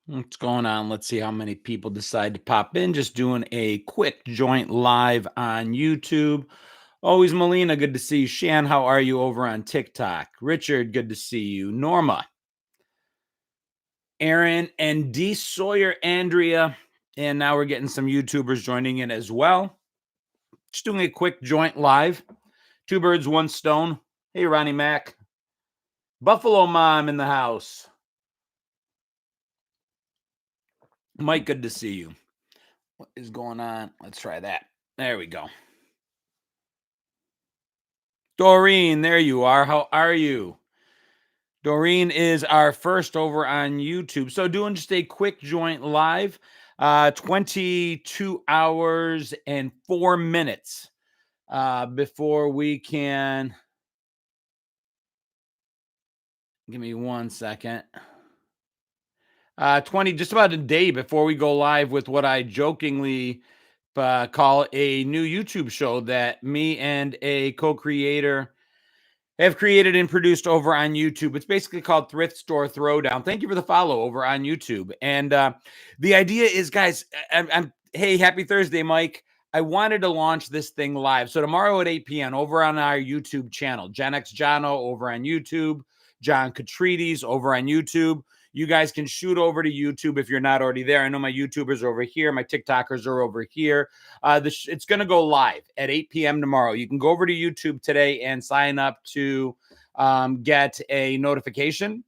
What's going on? Let's see how many people decide to pop in. Just doing a quick joint live on YouTube. Always Melina, good to see you. Shan, how are you over on TikTok? Richard, good to see you. Norma, Aaron, and D. Sawyer, Andrea. And now we're getting some YouTubers joining in as well. Just doing a quick joint live. Two birds, one stone. Hey, Ronnie Mac. Buffalo Mom in the house. Mike, good to see you. What is going on? Let's try that. There we go. Doreen, there you are. How are you? Doreen is our first over on YouTube. So doing just a quick joint live, 22 hours and 4 minutes before we can. Give me 1 second. 20, just about a day before we go live with what I jokingly call a new YouTube show that me and a co-creator have created and produced over on YouTube. It's basically called Thrift Store Throw Down. Thank you for the follow over on YouTube. And the idea is, guys, hey, happy Thursday, Mike. I wanted to launch this thing live. So tomorrow at 8 p.m. over on our YouTube channel, Gen X Jono over on YouTube, John Catrides over on YouTube. You guys can shoot over to YouTube if you're not already there. I know my YouTubers are over here. My TikTokers are over here. It's going to go live at 8 p.m. tomorrow. You can go over to YouTube today and sign up to get a notification.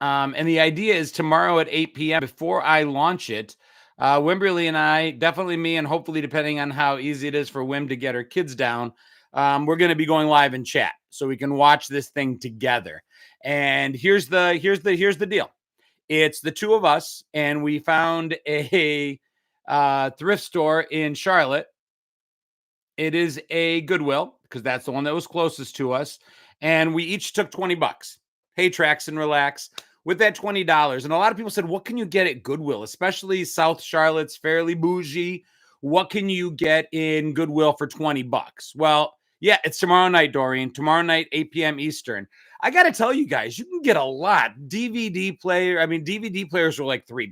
And the idea is tomorrow at 8 p.m. before I launch it, Wimberly and I, definitely me, and hopefully depending on how easy it is for Wim to get her kids down, we're going to be going live in chat so we can watch this thing together. And here's the deal. It's the two of us, and we found a thrift store in Charlotte. It is a Goodwill because that's the one that was closest to us. And we each took $20. Hey, Trax and Relax. With that $20. And a lot of people said, what can you get at Goodwill? Especially South Charlotte's fairly bougie. What can you get in Goodwill for $20? Well, yeah, it's tomorrow night, Doreen. Tomorrow night, 8 p.m. Eastern. I got to tell you guys, you can get a lot. DVD players were like $3.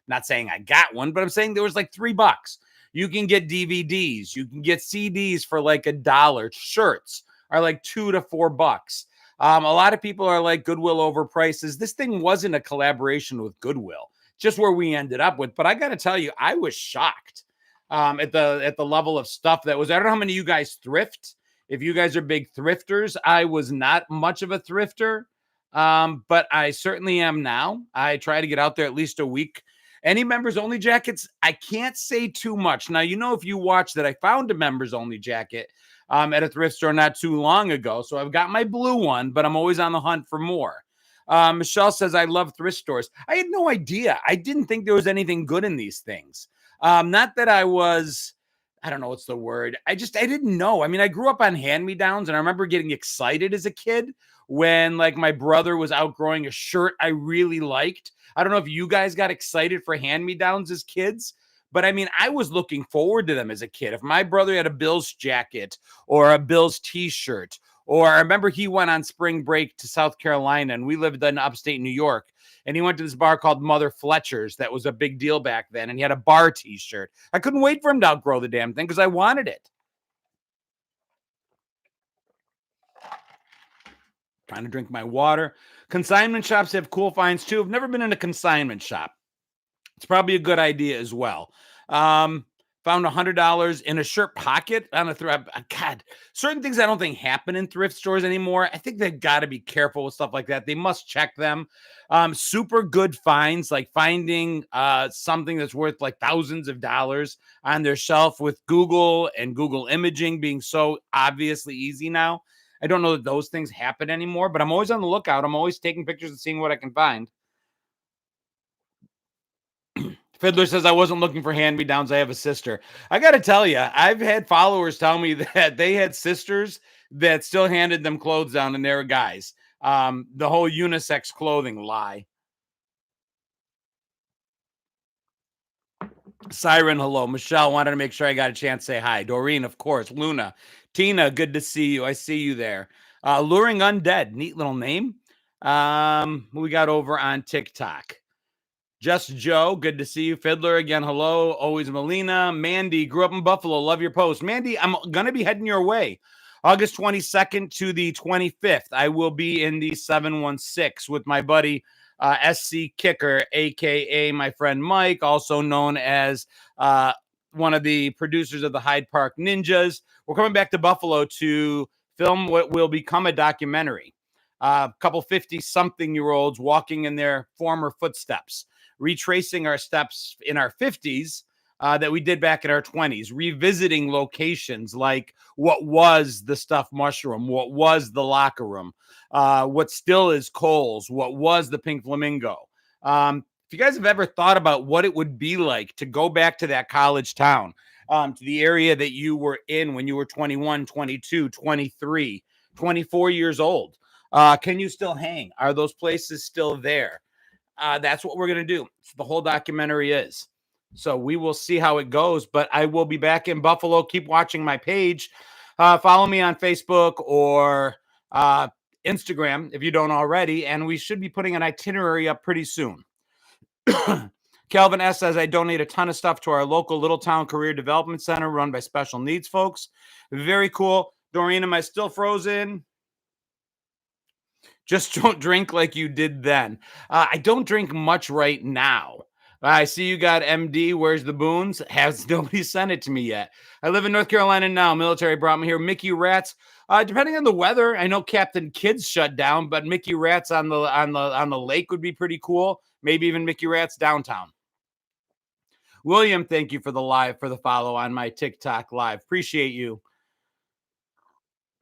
Not saying I got one, but I'm saying there was like $3. You can get DVDs. You can get CDs for like $1. Shirts are like $2 to $4. A lot of people are like Goodwill overprices. This thing wasn't a collaboration with Goodwill, just where we ended up with. But I got to tell you, I was shocked at the level of stuff that was. I don't know how many of you guys thrift. If you guys are big thrifters, I was not much of a thrifter, but I certainly am now. I try to get out there at least a week. Any members only jackets, I can't say too much. Now, if you watch that, I found a members only jacket at a thrift store not too long ago. So I've got my blue one, but I'm always on the hunt for more. Michelle says, I love thrift stores. I had no idea. I didn't think there was anything good in these things. Not that I was, I don't know what's the word. I didn't know. I mean, I grew up on hand-me-downs, and I remember getting excited as a kid when like my brother was outgrowing a shirt I really liked. I don't know if you guys got excited for hand-me-downs as kids, but I mean, I was looking forward to them as a kid. If my brother had a Bills jacket or a Bills t-shirt, or I remember he went on spring break to South Carolina, and we lived in upstate New York, and he went to this bar called Mother Fletcher's that was a big deal back then, and he had a bar t-shirt. I couldn't wait for him to outgrow the damn thing because I wanted it. Trying to drink my water. Consignment shops have cool finds too. I've never been in a consignment shop. It's probably a good idea as well. Found $100 in a shirt pocket on a thrift. God, certain things I don't think happen in thrift stores anymore. I think they've got to be careful with stuff like that. They must check them. Super good finds, like finding something that's worth like thousands of dollars on their shelf with Google and Google imaging being so obviously easy now. I don't know that those things happen anymore, but I'm always on the lookout. I'm always taking pictures and seeing what I can find. Fiddler says, I wasn't looking for hand-me-downs. I have a sister. I got to tell you, I've had followers tell me that they had sisters that still handed them clothes down and they were guys. The whole unisex clothing lie. Siren, hello. Michelle, wanted to make sure I got a chance to say hi. Doreen, of course. Luna. Tina, good to see you. I see you there. Luring Undead, neat little name. We got over on TikTok. Just Joe, good to see you. Fiddler again, hello. Always Melina. Mandy, grew up in Buffalo. Love your post. Mandy, I'm going to be heading your way. August 22nd to the 25th. I will be in the 716 with my buddy SC Kicker, a.k.a. my friend Mike, also known as one of the producers of the Hyde Park Ninjas. We're coming back to Buffalo to film what will become a documentary. A couple 50-something-year-olds walking in their former footsteps, retracing our steps in our 50s that we did back in our 20s, revisiting locations like what was the stuffed mushroom, what was the locker room, what still is Kohl's, what was the Pink Flamingo. If you guys have ever thought about what it would be like to go back to that college town, to the area that you were in when you were 21, 22, 23, 24 years old, can you still hang? Are those places still there? That's what we're going to do. The whole documentary is. So we will see how it goes, but I will be back in Buffalo. Keep watching my page. Follow me on Facebook or Instagram if you don't already, and we should be putting an itinerary up pretty soon. Calvin S. says, I donate a ton of stuff to our local Little Town Career Development Center run by special needs folks. Very cool. Doreen, am I still frozen? Just don't drink like you did then. I don't drink much right now. I see you got MD. Where's the boons? Has nobody sent it to me yet? I live in North Carolina now. Military brought me here. Mickey Rats. Depending on the weather, I know Captain Kidd's shut down, but Mickey Rats on the lake would be pretty cool. Maybe even Mickey Rats downtown. William, thank you for the follow on my TikTok live. Appreciate you.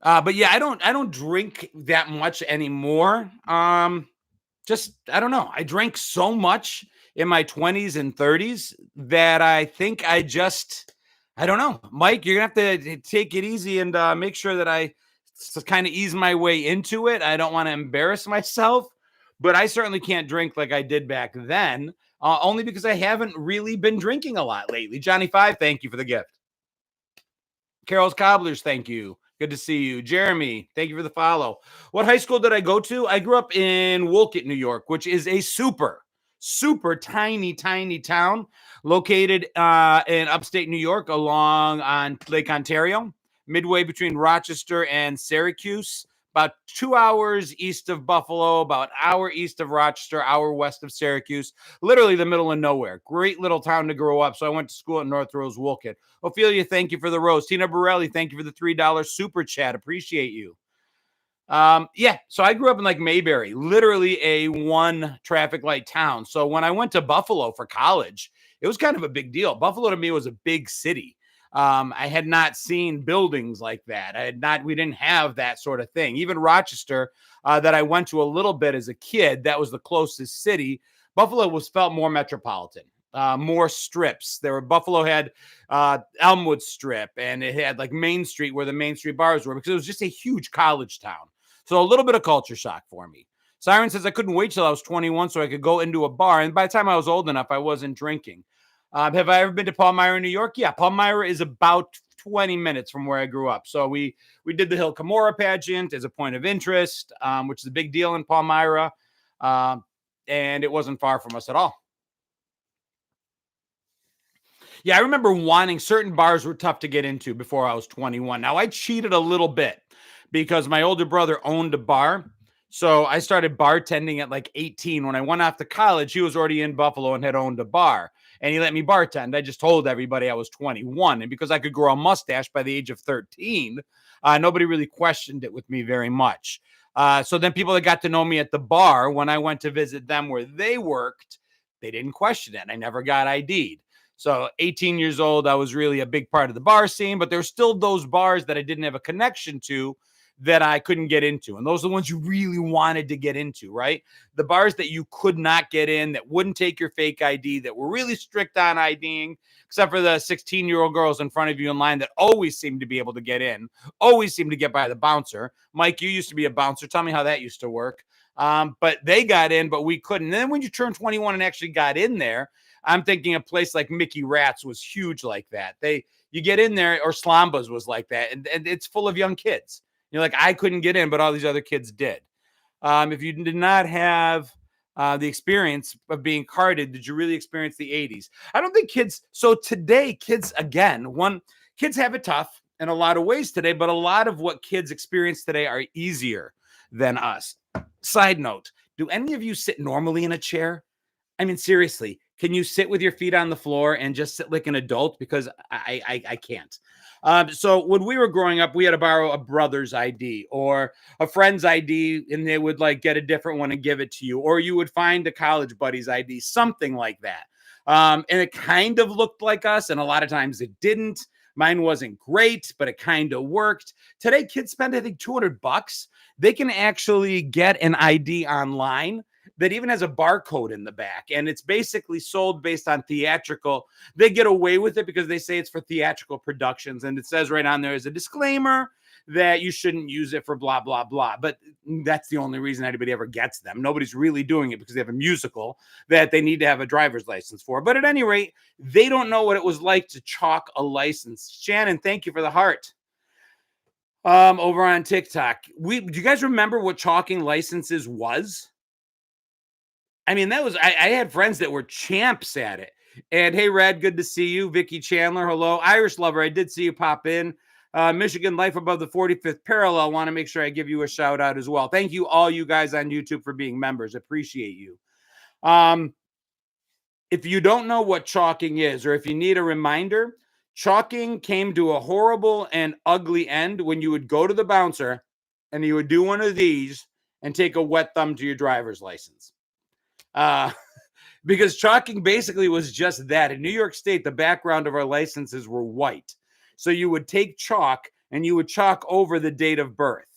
But yeah, I don't drink that much anymore. Just, I don't know. I drank so much in my 20s and 30s that I think I don't know. Mike, you're going to have to take it easy and make sure that I kind of ease my way into it. I don't want to embarrass myself, but I certainly can't drink like I did back then, only because I haven't really been drinking a lot lately. Johnny 5, thank you for the gift. Carol's Cobblers, thank you. Good to see you. Jeremy, thank you for the follow. What high school did I go to? I grew up in Wolcott, New York, which is a super tiny town located in upstate New York along on Lake Ontario, midway between Rochester and Syracuse. About 2 hours east of Buffalo, about an hour east of Rochester, hour west of Syracuse, literally the middle of nowhere. Great little town to grow up. So I went to school at North Rose Wolcott. Ophelia, thank you for the rose. Tina Borelli, thank you for the $3 super chat. Appreciate you. Yeah, so I grew up in like Mayberry, literally a one traffic light town. So when I went to Buffalo for college, it was kind of a big deal. Buffalo to me was a big city. I had not seen buildings like that. We didn't have that sort of thing. Even Rochester, that I went to a little bit as a kid, that was the closest city. Buffalo felt more metropolitan, more strips. Buffalo had Elmwood Strip, and it had like Main Street where the Main Street bars were, because it was just a huge college town. So a little bit of culture shock for me. Siren says I couldn't wait till I was 21 so I could go into a bar. And by the time I was old enough, I wasn't drinking. Have I ever been to Palmyra, New York? Yeah, Palmyra is about 20 minutes from where I grew up. So we did the Hill Cumorah pageant as a point of interest, which is a big deal in Palmyra. And it wasn't far from us at all. Yeah, I remember wanting certain bars were tough to get into before I was 21. Now, I cheated a little bit because my older brother owned a bar. So I started bartending at like 18. When I went off to college, he was already in Buffalo and had owned a bar. And he let me bartend. I just told everybody I was 21. And because I could grow a mustache by the age of 13, nobody really questioned it with me very much. So then people that got to know me at the bar, when I went to visit them where they worked, they didn't question it. I never got ID'd. So 18 years old, I was really a big part of the bar scene, but there's still those bars that I didn't have a connection to that I couldn't get into. And those are the ones you really wanted to get into, right? The bars that you could not get in, that wouldn't take your fake ID, that were really strict on IDing, except for the 16-year-old girls in front of you in line that always seemed to be able to get in, always seemed to get by the bouncer. Mike, you used to be a bouncer. Tell me how that used to work. But they got in, but we couldn't. And then when you turned 21 and actually got in there, I'm thinking a place like Mickey Rats was huge like that. You get in there, or Slambas was like that, and it's full of young kids. You're like, I couldn't get in, but all these other kids did. If you did not have the experience of being carded, did you really experience the 80s? I don't think kids. So today, kids, again, kids have it tough in a lot of ways today, but a lot of what kids experience today are easier than us. Side note, do any of you sit normally in a chair? I mean, seriously, can you sit with your feet on the floor and just sit like an adult? Because I can't. So when we were growing up, we had to borrow a brother's ID or a friend's ID, and they would like get a different one and give it to you, or you would find a college buddy's ID, something like that. And it kind of looked like us, and a lot of times it didn't. Mine wasn't great, but it kind of worked. Today, kids spend, I think, $200. They can actually get an ID online that even has a barcode in the back, and it's basically sold based on theatrical. They get away with it because they say it's for theatrical productions, and it says right on there as a disclaimer that you shouldn't use it for blah blah blah, but that's the only reason anybody ever gets them. Nobody's really doing it because they have a musical that they need to have a driver's license for. But at any rate, they don't know what it was like to chalk a license. Shannon, thank you for the heart. Over on TikTok, do you guys remember what chalking licenses was? I mean, I had friends that were champs at it. And hey, Red, good to see you. Vicky Chandler, hello. Irish Lover, I did see you pop in. Michigan Life Above the 45th Parallel, want to make sure I give you a shout out as well. Thank you, all you guys on YouTube, for being members. Appreciate you. If you don't know what chalking is, or if you need a reminder, chalking came to a horrible and ugly end when you would go to the bouncer and you would do one of these and take a wet thumb to your driver's license. Because chalking basically was just that. In New York State, the background of our licenses were white. So you would take chalk and you would chalk over the date of birth.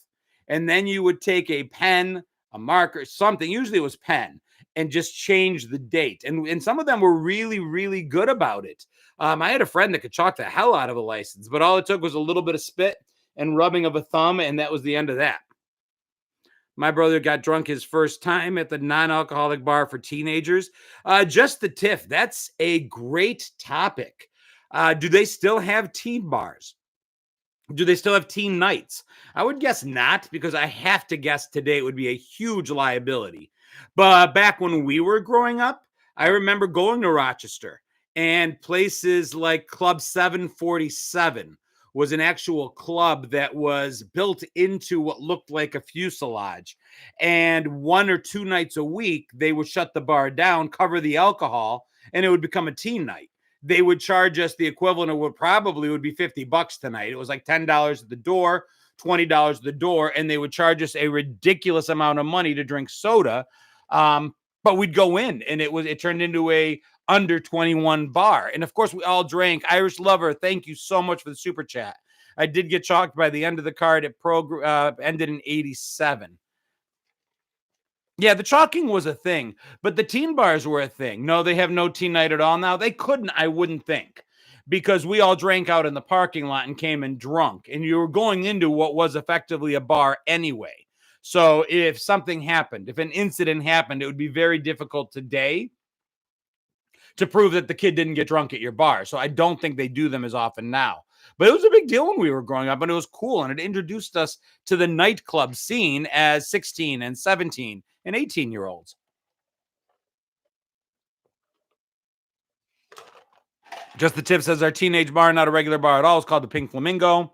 And then you would take a pen, a marker, something, usually it was pen, and just change the date. And some of them were really, really good about it. I had a friend that could chalk the hell out of a license, but all it took was a little bit of spit and rubbing of a thumb, and that was the end of that. My brother got drunk his first time at the non-alcoholic bar for teenagers. Just the tiff. That's a great topic. Do they still have teen bars? Do they still have teen nights? I would guess not, because I have to guess today it would be a huge liability. But back when we were growing up, I remember going to Rochester, and places like Club 747 was an actual club that was built into what looked like a fuselage. And 1 or 2 nights a week, they would shut the bar down, cover the alcohol, and it would become a teen night. They would charge us the equivalent of what probably would be $50 tonight. It was like $10 at the door, $20 at the door, and they would charge us a ridiculous amount of money to drink soda. But we'd go in, and it turned into a under 21 bar. And of course, we all drank. Irish Lover, thank you so much for the super chat. I did get chalked by the end of the card. It ended in 87. Yeah, the chalking was a thing, but the teen bars were a thing. No, they have no teen night at all now. They couldn't, I wouldn't think, because we all drank out in the parking lot and came in drunk, and you were going into what was effectively a bar anyway. So if something happened, if an incident happened, it would be very difficult today to prove that the kid didn't get drunk at your bar. So I don't think they do them as often now. But it was a big deal when we were growing up, and it was cool, and it introduced us to the nightclub scene as 16 and 17 and 18-year-olds. Just the tip says our teenage bar, not a regular bar at all. It's called the Pink Flamingo.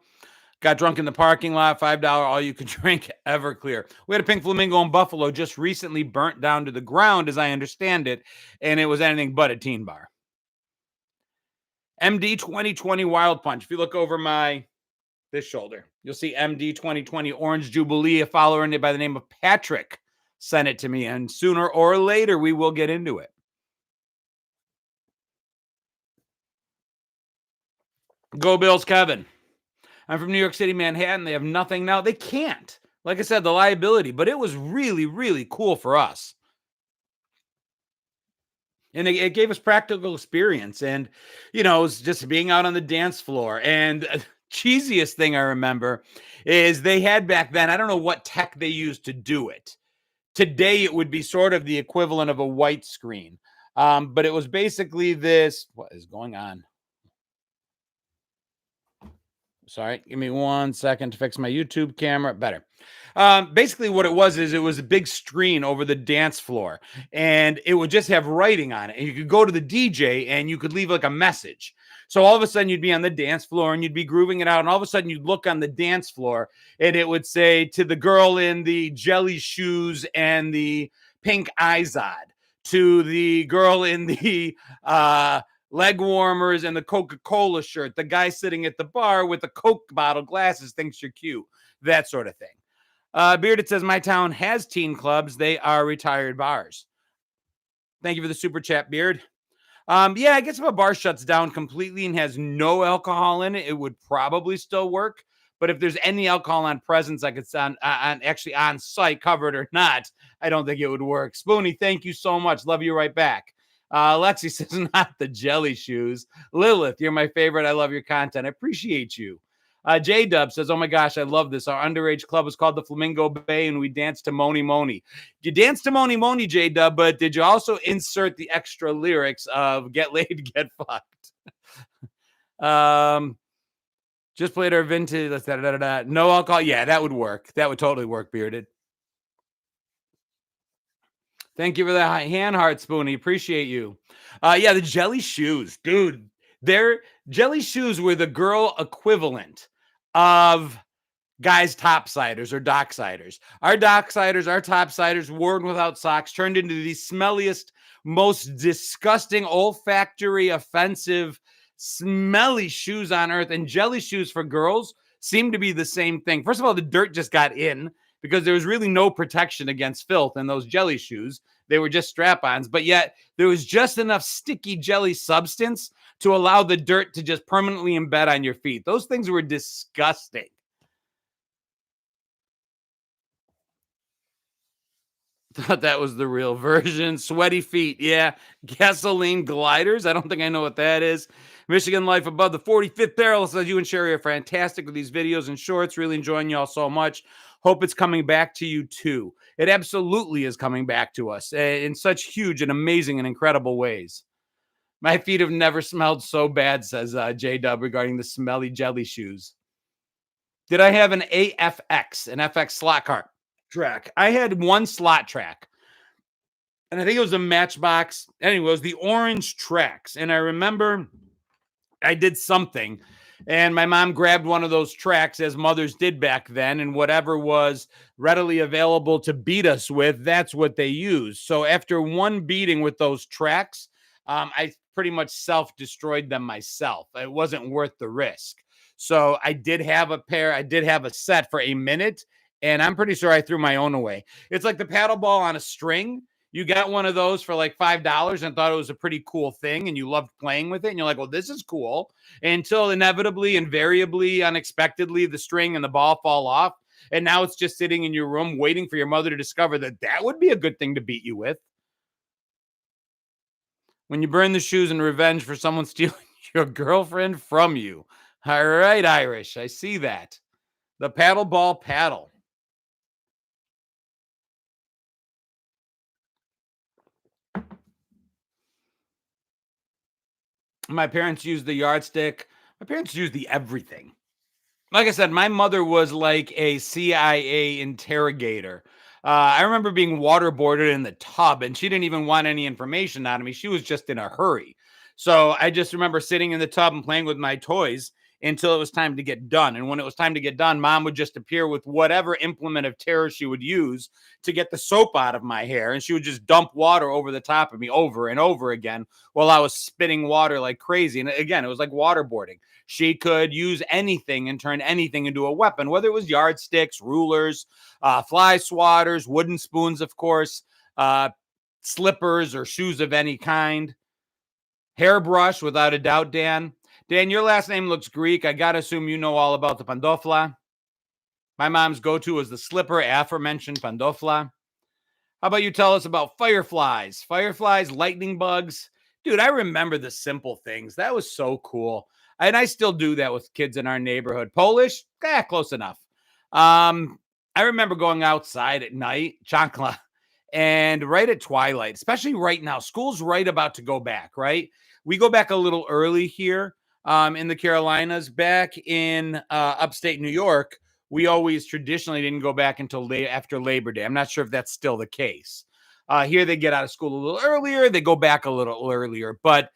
Got drunk in the parking lot, $5 all you could drink, Everclear. We had a Pink Flamingo in Buffalo, just recently burnt down to the ground, as I understand it, and it was anything but a teen bar. MD 2020 Wild Punch. If you look over this shoulder, you'll see MD 2020 Orange Jubilee. A follower in it by the name of Patrick sent it to me, and sooner or later we will get into it. Go Bills, Kevin. I'm from New York City, Manhattan. They have nothing now. They can't. Like I said, the liability, but it was really, really cool for us. And it gave us practical experience. And, it was just being out on the dance floor. And the cheesiest thing I remember is they had back then, I don't know what tech they used to do it. Today, it would be sort of the equivalent of a white screen. But it was basically this. What is going on? Sorry, give me 1 second to fix my YouTube camera. Better. Basically, what it was is it was a big screen over the dance floor, and it would just have writing on it. And you could go to the DJ and you could leave like a message. So all of a sudden, you'd be on the dance floor and you'd be grooving it out. And all of a sudden, you'd look on the dance floor and it would say to the girl in the jelly shoes and the pink Izod, to the girl in the leg warmers and the Coca-Cola shirt, the guy sitting at the bar with the Coke bottle glasses thinks you're cute, that sort of thing. Bearded says, my town has teen clubs. They are retired bars. Thank you for the super chat, Beard. Yeah, I guess if a bar shuts down completely and has no alcohol in it, it would probably still work. But if there's any alcohol on presence, like it's on actually on site, covered or not, I don't think it would work. Spoonie, thank you so much. Love you right back. Lexi says, not the jelly shoes. Lilith, you're my favorite. I love your content. I appreciate you. J-Dub says, oh my gosh, I love this. Our underage club was called the Flamingo Bay, and we danced to Moni Moni. You danced to Moni Moni, J-Dub, but did you also insert the extra lyrics of get laid, get fucked? Just played our vintage. No alcohol. Yeah, that would work. That would totally work, Bearded. Thank you for the hand heart, Spoonie. Appreciate you. Yeah, the jelly shoes, dude. Their jelly shoes were the girl equivalent of guys' topsiders or docksiders. Our docksiders, our topsiders, worn without socks, turned into the smelliest, most disgusting, olfactory, offensive, smelly shoes on earth. And jelly shoes for girls seem to be the same thing. First of all, the dirt just got in because there was really no protection against filth in those jelly shoes. They were just strap-ons, but yet there was just enough sticky jelly substance to allow the dirt to just permanently embed on your feet. Those things were disgusting. Thought that was the real version. Sweaty feet. Yeah. Gasoline gliders. I don't think I know what that is. Michigan Life above the 45th barrel says, you and Sherry are fantastic with these videos and shorts. Really enjoying y'all so much. Hope it's coming back to you too. It absolutely is coming back to us in such huge and amazing and incredible ways. My feet have never smelled so bad, says J-Dub, regarding the smelly jelly shoes. Did I have an AFX, an FX slot car track? I had one slot track, and I think it was a Matchbox. Anyway, it was the orange tracks. And I remember I did something, and my mom grabbed one of those tracks, as mothers did back then, and whatever was readily available to beat us with, that's what they used. So after one beating with those tracks, I pretty much self-destroyed them myself. It wasn't worth the risk. So I did have a pair. I did have a set for a minute, and I'm pretty sure I threw my own away. It's like the paddle ball on a string. You got one of those for like $5 and thought it was a pretty cool thing, and you loved playing with it. And you're like, well, this is cool. Until inevitably, invariably, unexpectedly, the string and the ball fall off. And now it's just sitting in your room waiting for your mother to discover that that would be a good thing to beat you with. When you burn the shoes in revenge for someone stealing your girlfriend from you. All right, Irish. I see that. The paddle ball paddle. My parents used the yardstick. My parents used the everything. Like I said, my mother was like a CIA interrogator. I remember being waterboarded in the tub, and she didn't even want any information out of me. She was just in a hurry. So I just remember sitting in the tub and playing with my toys until it was time to get done. And when it was time to get done, mom would just appear with whatever implement of terror she would use to get the soap out of my hair. And she would just dump water over the top of me over and over again while I was spitting water like crazy. And again, it was like waterboarding. She could use anything and turn anything into a weapon, whether it was yardsticks, rulers, fly swatters, wooden spoons, of course, slippers or shoes of any kind. Hairbrush, without a doubt, Dan. Dan, your last name looks Greek. I got to assume you know all about the pandofla. My mom's go-to was the slipper, aforementioned pandofla. How about you tell us about fireflies? Fireflies, lightning bugs. Dude, I remember the simple things. That was so cool. And I still do that with kids in our neighborhood. Polish? Close enough. I remember going outside at night, chancla, and right at twilight, especially right now. School's right about to go back, right? We go back a little early here. in the Carolinas. Back in upstate New York, we always traditionally didn't go back until after Labor Day. I'm not sure if that's still the case. Here they get out of school a little earlier, they go back a little earlier, but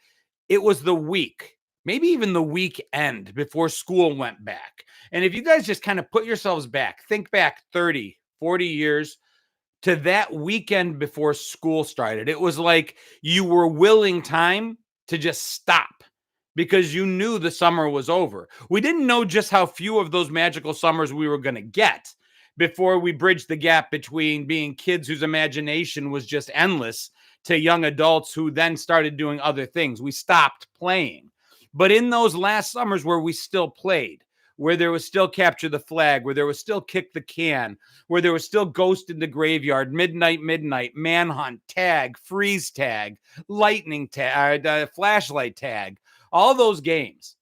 it was the week, maybe even the weekend before school went back. And if you guys just kind of put yourselves back, think back 30, 40 years to that weekend before school started, it was like you were willing time to just stop because you knew the summer was over. We didn't know just how few of those magical summers we were going to get before we bridged the gap between being kids whose imagination was just endless to young adults who then started doing other things. We stopped playing. But in those last summers where we still played, where there was still capture the flag, where there was still kick the can, where there was still ghost in the graveyard, midnight, manhunt, tag, freeze tag, lightning tag, flashlight tag, all those games.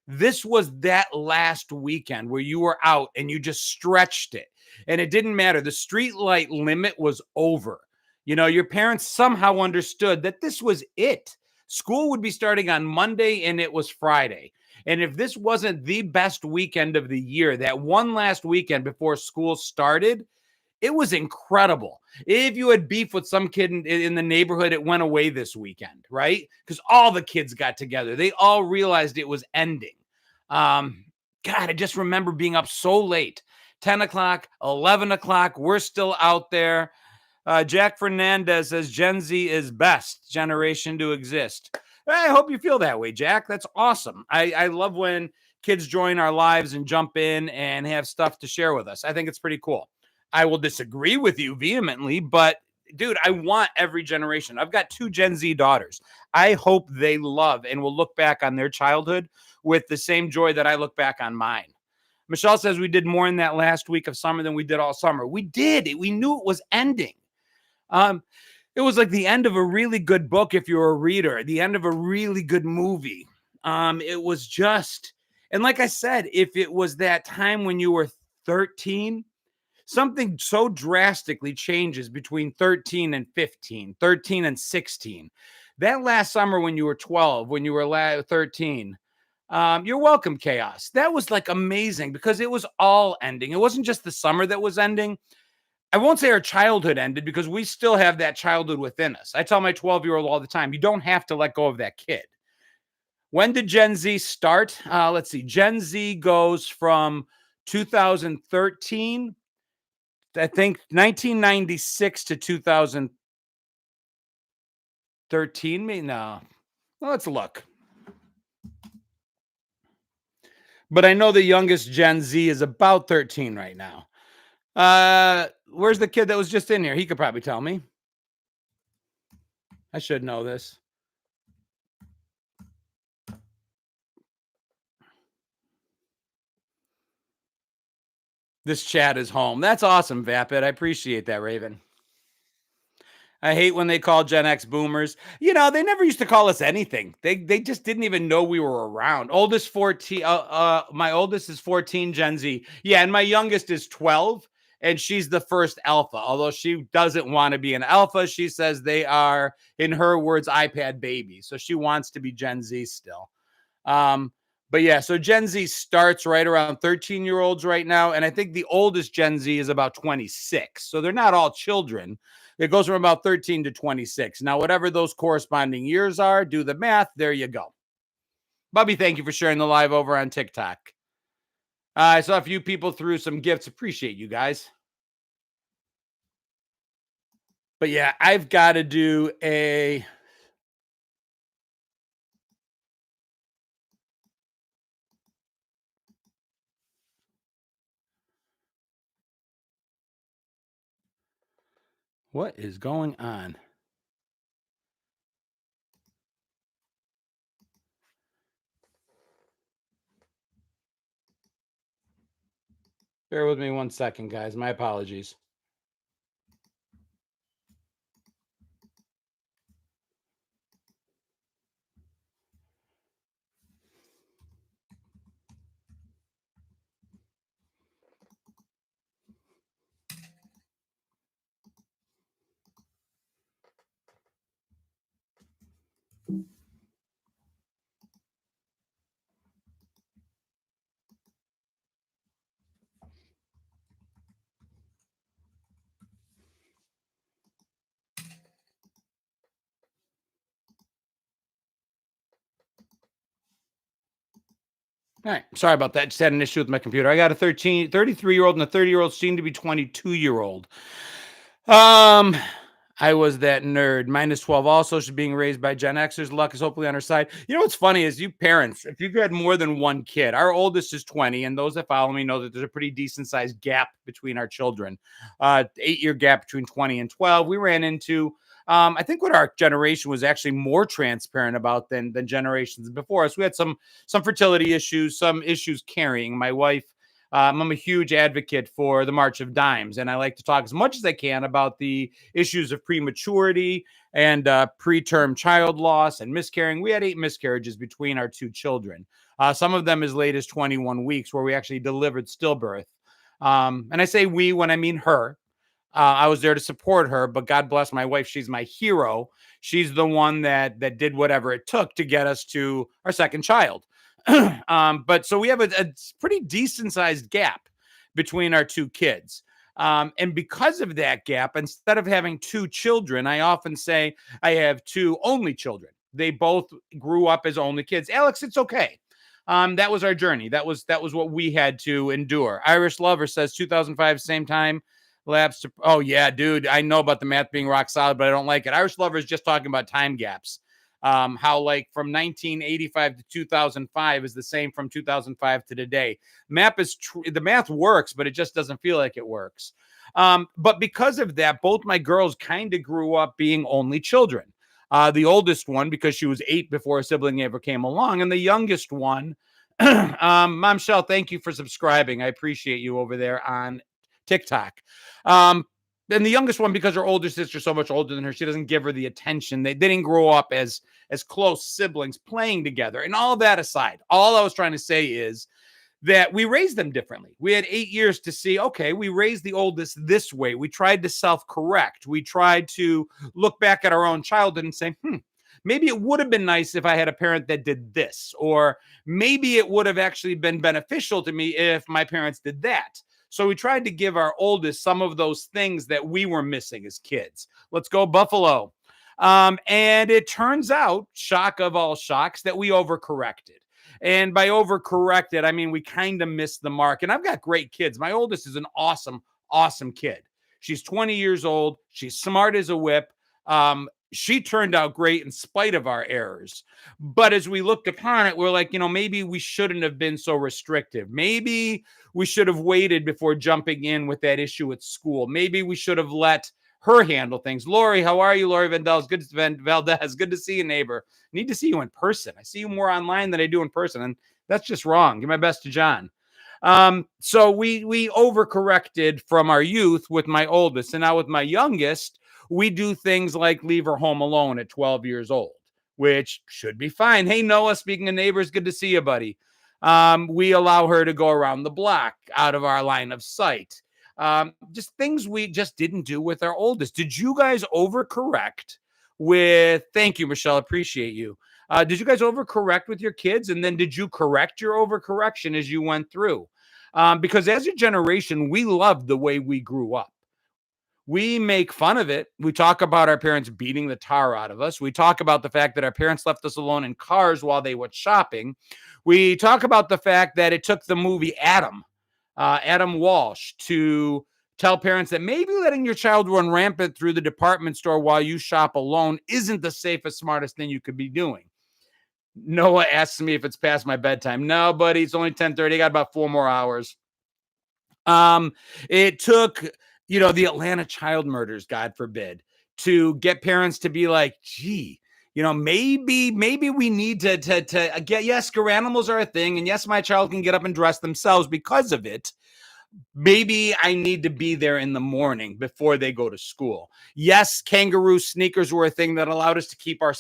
This was that last weekend where you were out and you just stretched it. And it didn't matter. The street light limit was over. You know, your parents somehow understood that this was it. School would be starting on Monday and it was Friday. And if this wasn't the best weekend of the year, that one last weekend before school started, it was incredible. If you had beef with some kid in the neighborhood, it went away this weekend, right? Because all the kids got together. They all realized it was ending. God, I just remember being up so late, 10 o'clock, 11 o'clock. We're still out there. Jack Fernandez says Gen Z is best generation to exist. I hope you feel that way, Jack. That's awesome. I love when kids join our lives and jump in and have stuff to share with us. I think it's pretty cool. I will disagree with you vehemently, but dude, I want every generation. I've got 2 Gen Z daughters. I hope they love and will look back on their childhood with the same joy that I look back on mine. Michelle says we did more in that last week of summer than we did all summer. We did. We knew it was ending. It was like the end of a really good book if you're a reader, the end of a really good movie. It was just, and like I said, if it was that time when you were 13, something so drastically changes between 13 and 15, 13 and 16. That last summer when you were 12, when you were 13, you're welcome, Chaos. That was like amazing because it was all ending. It wasn't just the summer that was ending. I won't say our childhood ended because we still have that childhood within us. I tell my 12-year-old all the time, you don't have to let go of that kid. When did Gen Z start? Let's see. Gen Z goes from 2013, I think 1996 to 2013. No. Well, let's look. But I know the youngest Gen Z is about 13 right now. Where's the kid that was just in here? He could probably tell me. I should know this. This chat is home. That's awesome, Vapid. I appreciate that, Raven. I hate when they call Gen X boomers. You know, they never used to call us anything. They just didn't even know we were around. Oldest 14, my oldest is 14 Gen Z. Yeah, and my youngest is 12, and she's the first alpha. Although she doesn't want to be an alpha, she says they are, in her words, iPad babies. So she wants to be Gen Z still. But yeah, so Gen Z starts right around 13-year-olds right now. And I think the oldest Gen Z is about 26. So they're not all children. It goes from about 13 to 26. Now, whatever those corresponding years are, do the math. There you go. Bubby, thank you for sharing the live over on TikTok. I saw a few people threw some gifts. Appreciate you guys. But yeah, I've got to do a... What is going on? Bear with me 1 second, guys. My apologies. All right. Sorry about that. Just had an issue with my computer. I got a 33-year-old and a 30-year-old, soon to be 22-year-old. Um, I was that nerd. Minus 12 also. She's being raised by Gen Xers. Luck is hopefully on her side. You know what's funny is you parents, if you've had more than one kid, our oldest is 20, and those that follow me know that there's a pretty decent sized gap between our children. 8-year gap between 20 and 12. We ran into I think what our generation was actually more transparent about than generations before us. We had some fertility issues, some issues carrying. My wife, I'm a huge advocate for the March of Dimes, and I like to talk as much as I can about the issues of prematurity and preterm child loss and miscarrying. We had 8 miscarriages between our 2 children, some of them as late as 21 weeks, where we actually delivered stillbirth. And I say we when I mean her. I was there to support her, but God bless my wife. She's my hero. She's the one that did whatever it took to get us to our second child. But so we have a pretty decent sized gap between our 2 kids. And because of that gap, instead of having 2 children, I often say I have 2 only children. They both grew up as only kids. Alex, it's okay. That was our journey. That was what we had to endure. Irish Lover says 2005, same time lapse. Oh yeah, dude. I know about the math being rock solid, but I don't like it. Irish Lover is just talking about time gaps. How like from 1985 to 2005 is the same from 2005 to today. The math works, but it just doesn't feel like it works. But because of that, both my girls kind of grew up being only children. The oldest one, because she was 8 before a sibling ever came along, and the youngest one, Mom Shell, thank you for subscribing. I appreciate you over there on TikTok. And the youngest one, because her older sister's so much older than her, she doesn't give her the attention. They didn't grow up as close siblings playing together. And all that aside, all I was trying to say is that we raised them differently. We had 8 years to see, okay, we raised the oldest this way. We tried to self-correct. We tried to look back at our own childhood and say, maybe it would have been nice if I had a parent that did this, or maybe it would have actually been beneficial to me if my parents did that. So we tried to give our oldest some of those things that we were missing as kids. Let's go Buffalo. And it turns out, shock of all shocks, that we overcorrected. And by overcorrected, I mean we kind of missed the mark. And I've got great kids. My oldest is an awesome, awesome kid. She's 20 years old. She's smart as a whip. She turned out great in spite of our errors. But as we looked upon it, we're like, maybe we shouldn't have been so restrictive. Maybe we should have waited before jumping in with that issue at school. Maybe we should have let her handle things. Lori, how are you? Lori Vandels, Valdez. Good to see you, neighbor. Need to see you in person. I see you more online than I do in person, and that's just wrong. Give my best to John. So we overcorrected from our youth with my oldest, and now with my youngest, we do things like leave her home alone at 12 years old, which should be fine. Hey, Noah, speaking of neighbors, good to see you, buddy. We allow her to go around the block out of our line of sight. Just things we just didn't do with our oldest. Did you guys overcorrect with, thank you, Michelle, appreciate you. Did you guys overcorrect with your kids? And then did you correct your overcorrection as you went through? Because as a generation, we loved the way we grew up. We make fun of it. We talk about our parents beating the tar out of us. We talk about the fact that our parents left us alone in cars while they went shopping. We talk about the fact that it took the movie Adam Walsh, to tell parents that maybe letting your child run rampant through the department store while you shop alone isn't the safest, smartest thing you could be doing. Noah asks me if it's past my bedtime. No, buddy, it's only 10:30. I got about 4 more hours. It took, the Atlanta child murders, God forbid, to get parents to be like, gee, maybe we need to get, yes, animals are a thing. And yes, my child can get up and dress themselves because of it. Maybe I need to be there in the morning before they go to school. Yes, kangaroo sneakers were a thing that allowed us to keep our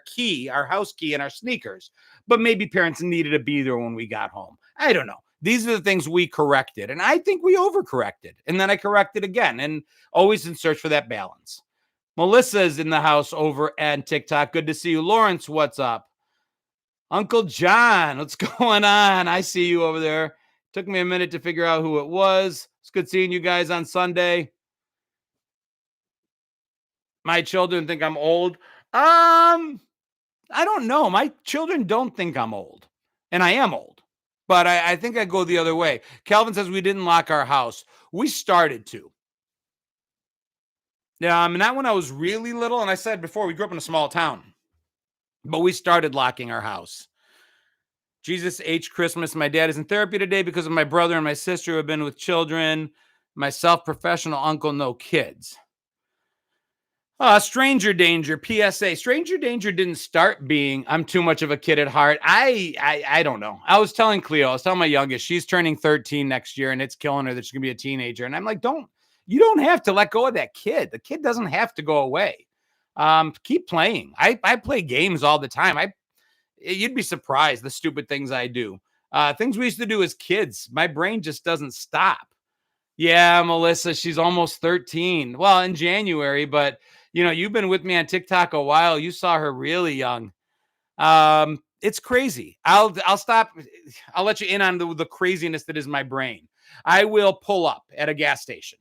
key, our house key, and our sneakers. But maybe parents needed to be there when we got home. I don't know. These are the things we corrected. And I think we overcorrected. And then I corrected again, and always in search for that balance. Melissa's in the house over at TikTok. Good to see you. Lawrence, what's up? Uncle John, what's going on? I see you over there. Took me a minute to figure out who it was. It's good seeing you guys on Sunday. My children think I'm old. I don't know. My children don't think I'm old. And I am old. But I think I go the other way. Calvin says we didn't lock our house. We started to. Yeah, not when I was really little. And I said before, we grew up in a small town, but we started locking our house. Jesus H. Christmas. My dad is in therapy today because of my brother and my sister who have been with children. Myself, professional uncle, no kids. Stranger danger. PSA. Stranger danger didn't start being I'm too much of a kid at heart. I don't know. I was telling Cleo, I was telling my youngest, she's turning 13 next year, and it's killing her that she's gonna be a teenager. And I'm like, you don't have to let go of that kid. The kid doesn't have to go away. Keep playing. I play games all the time. You'd be surprised the stupid things I do. Things we used to do as kids. My brain just doesn't stop. Yeah, Melissa, she's almost 13. Well, in January, but you've been with me on TikTok a while. You saw her really young. It's crazy. I'll stop. I'll let you in on the craziness that is my brain. I will pull up at a gas station,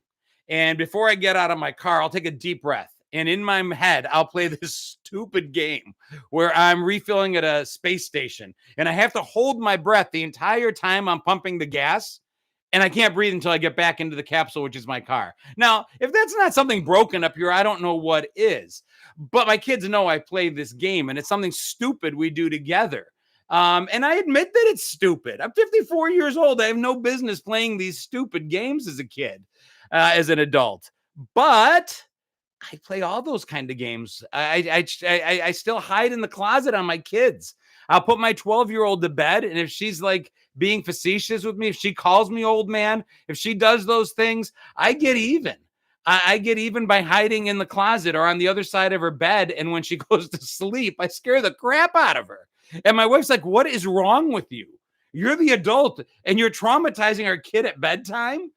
and before I get out of my car, I'll take a deep breath. And in my head, I'll play this stupid game where I'm refilling at a space station, and I have to hold my breath the entire time I'm pumping the gas, and I can't breathe until I get back into the capsule, which is my car. Now, if that's not something broken up here, I don't know what is. But my kids know I play this game, and it's something stupid we do together. And I admit that it's stupid. I'm 54 years old. I have no business playing these stupid games as a kid, as an adult. But I play all those kind of games. I still hide in the closet on my kids. I'll put my 12-year-old to bed, and if she's like being facetious with me, if she calls me old man, if she does those things, I get even. I get even by hiding in the closet or on the other side of her bed. And when she goes to sleep, I scare the crap out of her. And my wife's like, "What is wrong with you? You're the adult and you're traumatizing our kid at bedtime."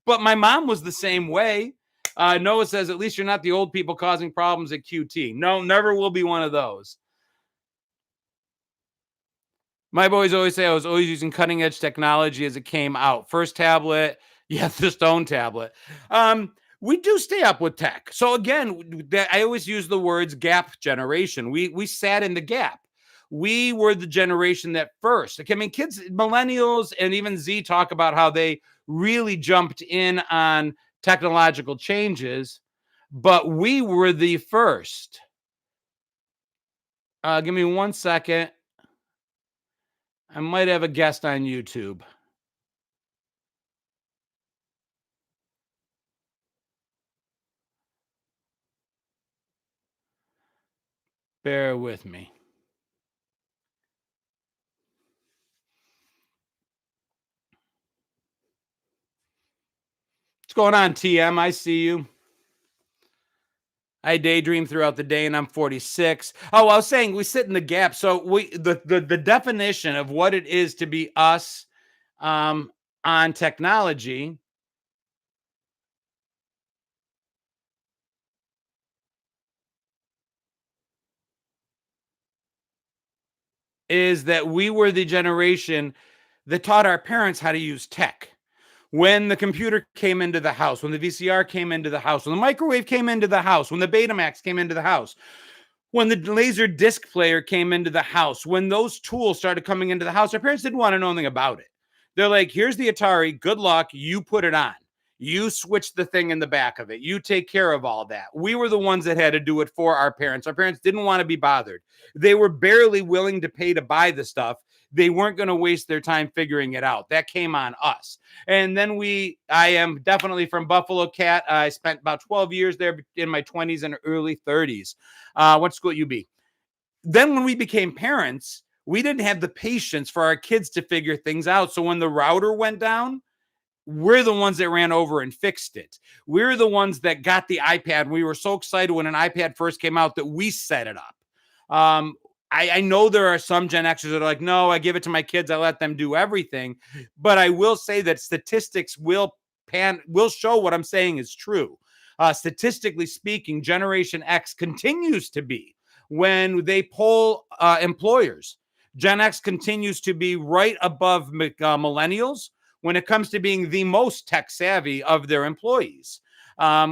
But my mom was the same way. Noah says, "At least you're not the old people causing problems at QT." No, never will be one of those. My boys always say I was always using cutting edge technology as it came out. First tablet, yeah, the Stone tablet. We do stay up with tech. So again, I always use the words gap generation. We sat in the gap. We were the generation that first. Okay, kids, millennials, and even Z talk about how they really jumped in on technological changes, but we were the first. Give me 1 second. I might have a guest on YouTube. Bear with me. What's going on, TM? I see you. I daydream throughout the day, and I'm 46. Oh, I was saying we sit in the gap. So the definition of what it is to be us on technology is that we were the generation that taught our parents how to use tech. When the computer came into the house, when the VCR came into the house, when the microwave came into the house, when the Betamax came into the house, when the laser disc player came into the house, when those tools started coming into the house, our parents didn't want to know anything about it. They're like, "Here's the Atari. Good luck. You put it on. You switch the thing in the back of it. You take care of all that." We were the ones that had to do it for our parents. Our parents didn't want to be bothered. They were barely willing to pay to buy the stuff. They weren't going to waste their time figuring it out. That came on us. And then I am definitely from Buffalo Cat. I spent about 12 years there in my 20s and early 30s. What school at UB? Then when we became parents, we didn't have the patience for our kids to figure things out. So when the router went down, we're the ones that ran over and fixed it. We're the ones that got the iPad. We were so excited when an iPad first came out that we set it up. I know there are some Gen Xers that are like, "No, I give it to my kids. I let them do everything." But I will say that statistics will show what I'm saying is true. Statistically speaking, Generation X continues to be, when they poll employers, Gen X continues to be right above millennials when it comes to being the most tech savvy of their employees.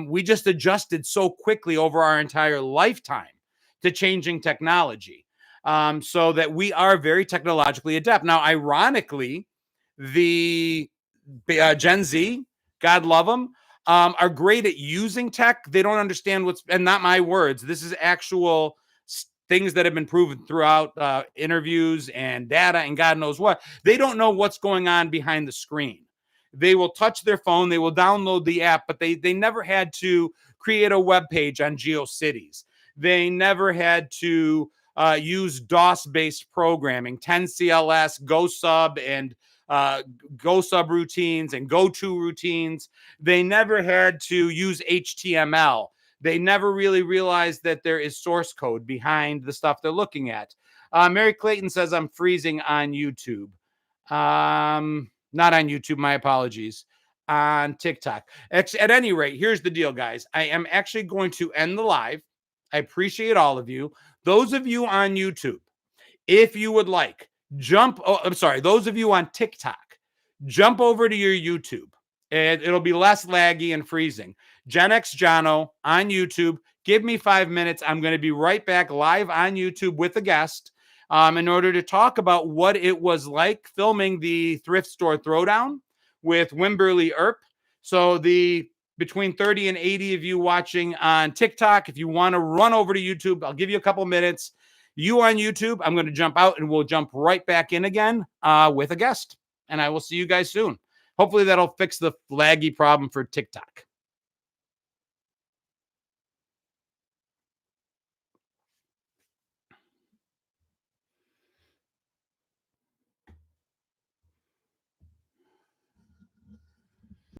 We just adjusted so quickly over our entire lifetime to changing technology, so that we are very technologically adept. Now, ironically, The Gen Z, God love them, are great at using tech. They don't understand and not my words. This is actual things that have been proven throughout interviews and data and God knows what. They don't know what's going on behind the screen. They will touch their phone, they will download the app, but they never had to create a web page on GeoCities. They never had to use DOS-based programming, 10CLS, GoSub, and go subroutines and go to routines. They never had to use HTML. They never really realized that there is source code behind the stuff they're looking at. Mary Clayton says I'm freezing on YouTube. Not on YouTube, my apologies. On TikTok. At any rate, here's the deal, guys. I am actually going to end the live. I appreciate all of you. Those of you on YouTube, if you would like, those of you on TikTok, jump over to your YouTube. And it'll be less laggy and freezing. Gen X Jono on YouTube. Give me 5 minutes. I'm going to be right back live on YouTube with a guest in order to talk about what it was like filming the Thrift Store Throwdown with Wimberly Earp. So between 30 and 80 of you watching on TikTok, if you want to run over to YouTube, I'll give you a couple minutes. You on YouTube, I'm going to jump out and we'll jump right back in again with a guest. And I will see you guys soon. Hopefully that'll fix the laggy problem for TikTok.